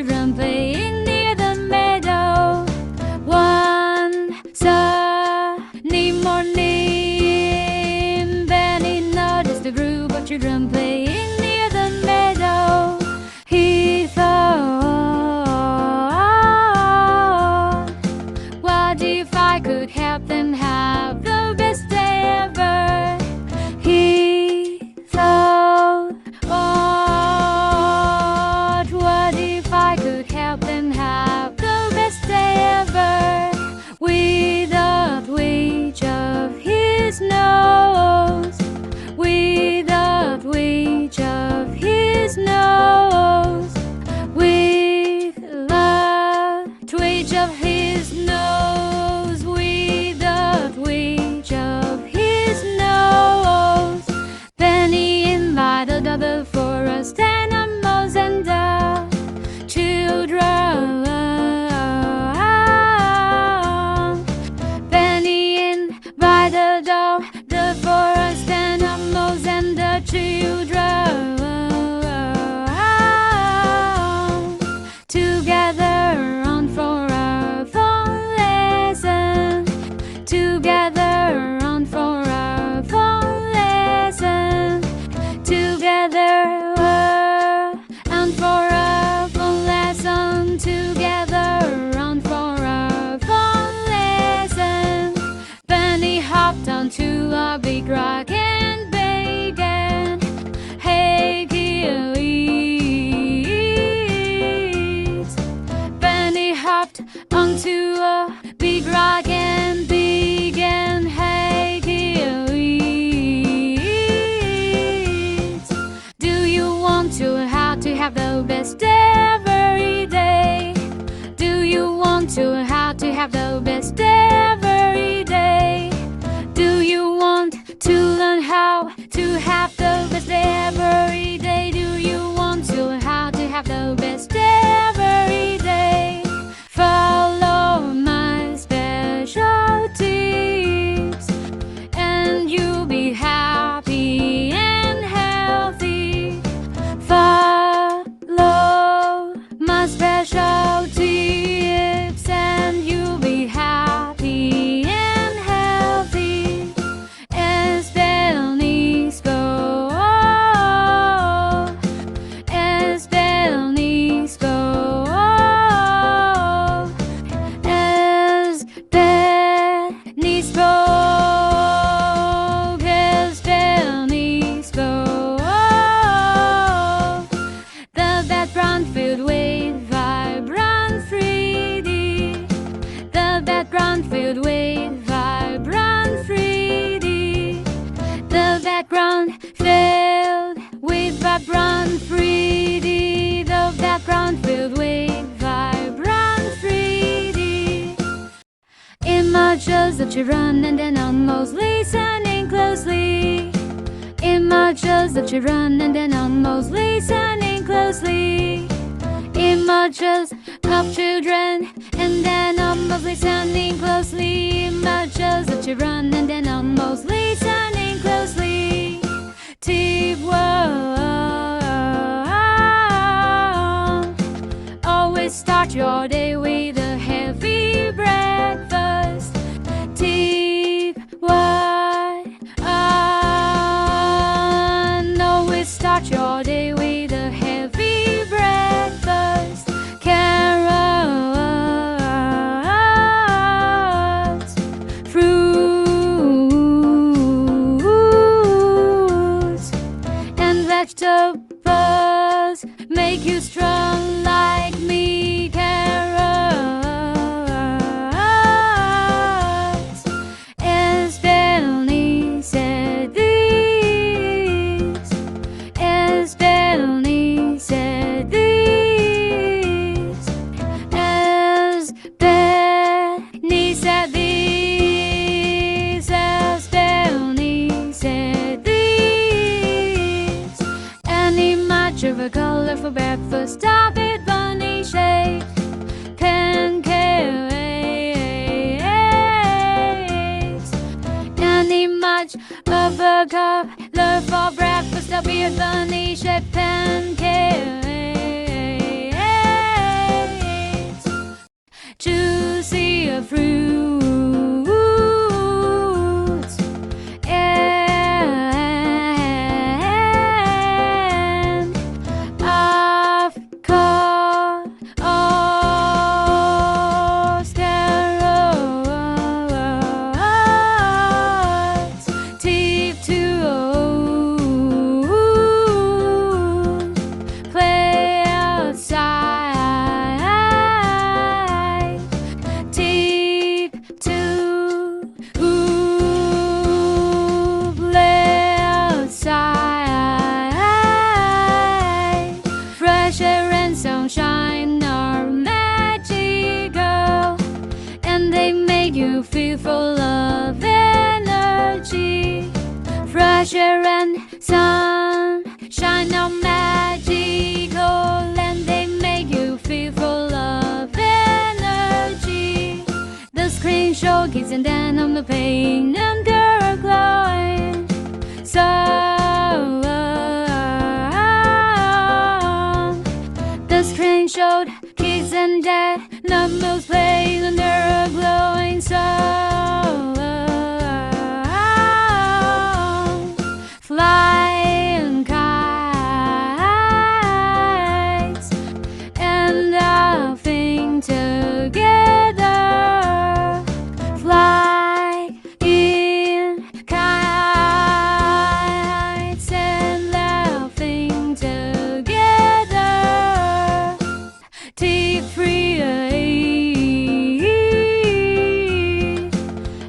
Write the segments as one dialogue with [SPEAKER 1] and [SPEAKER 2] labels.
[SPEAKER 1] children playing near the meadow. One sunny morning, Benny noticed a group of children playing near the meadow. He thought, what if I could help them have the best day ever? He thought, what if I could help them have the best day ever? Without reach of his nose, without reach of his nose, without reach of his nose, without reach of his nose. Penny invited other forest animals and the children. Penny invited all the forest animals and the children together on for a phone lesson. Together on for a phone lesson. Together and for a phone lesson. Together on for a phone lesson. Penny hopped onto a big rock and began, hey kids. Penny hopped onto a big rock and began, hey kids. Do you want to have the best day every day? Do you want to have the best day every day? Do you want to learn how to have the best day every day? Do you want to have the best day every day? Follow my special tips and you'll be happy and healthy. Follow my special tips and you'll be happy and healthy. As Benny spoke, as Benny spoke, as Benny spoke, as Benny spoke. The background filled with vibrant 3D. The background filled with vibrant 3D. The background filled with vibrant 3D. The background filled with vibrant 3D. Images of children and animals listening closely. Images of children and animals listening closely. Images of children and animals listening closely. Images of children and animals listening closely. Tip 1. Always start your day with a heavy breakfast. Tip 1. Always start your day with a heavy breakfast. Carrots, fruits, and vegetables make you strong like me. Carrots, as Benny said this, as Benny said this, as Benny said this, as Benny said this. Any match of a color for breakfast, stop it, bunny shaped pancakes. Any match of a color for breakfast, stop it, bunny shaped pancakes. fruits, and of course steroids. Tip to play outside. Tip to play outside. Fresh air and sunshine are magical, and they make you feel full of energy. Fresh air and sunshine are magical, and they make you feel full of energy. The screen show kids and then on the pain and they're glowing. So the screen showed kids and dad numbers played and they're glowing. So flying kites and laughing together. Flying kites and laughing together. Tip free,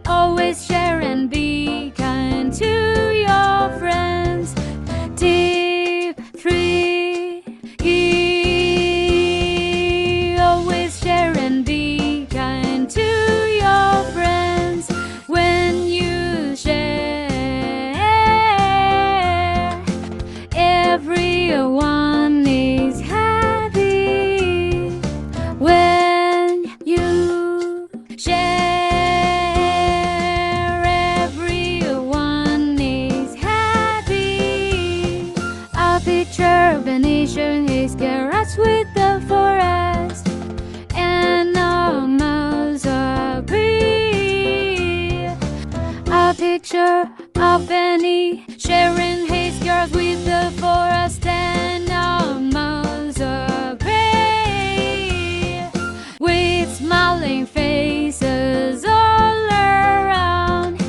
[SPEAKER 1] always share and be kind to your friends. Tip free, always share and be kind to your friends. When you share, everyone is happy. When you share, everyone is happy. A picture beneath his garage with the forest and almost a bee. A picture of Benny sharing his garage with the forest and almost a bee. With smiling faces all around,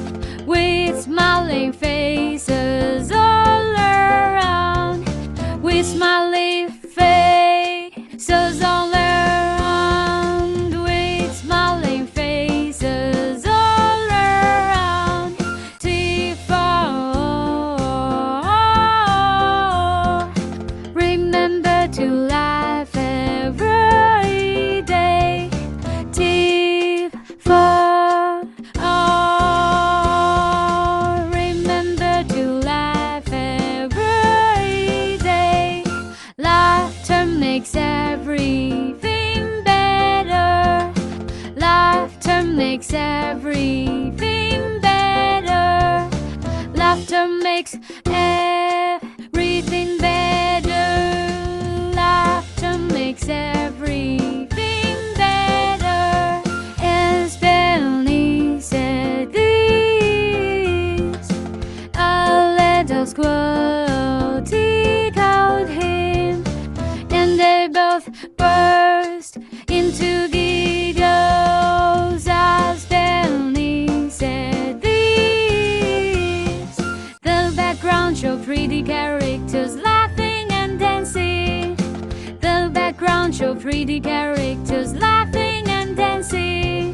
[SPEAKER 1] with smiling faces all around, with smiling faces all around, with smiling faces all around. Remember to laugh every day. Tip for all. Remember to laugh every day. Laughter makes everything better. Laughter makes everything better. Laughter makes everything better. Laughter makes everything better. As Benny said this, a little squirrel tickled him, and they both burst into giggles. As Benny said this, the background showed pretty characters laughing and dancing. The background showed pretty characters laughing and dancing.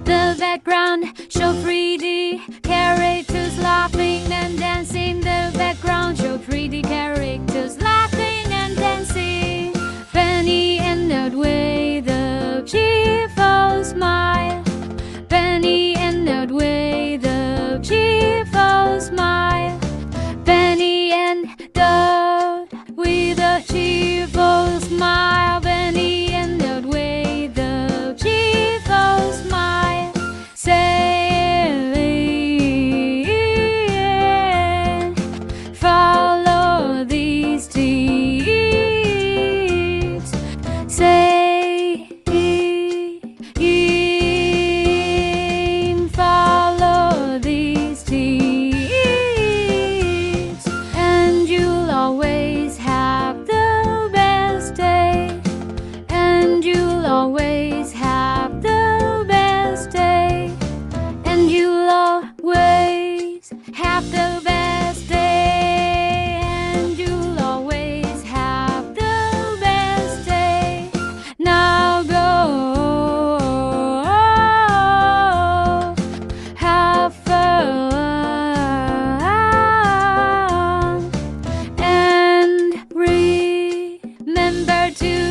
[SPEAKER 1] The background showed pretty characters laughing and dancing. The background showed pretty characters laughing and dancing. Penny ended with a cheerful smile. Penny ended with a cheerful smile. Penny ended with a cheerful smile. Penny ended with a cheerful smile. Sailing have the best day, and you'll always have the best day. Now go, have fun, and remember to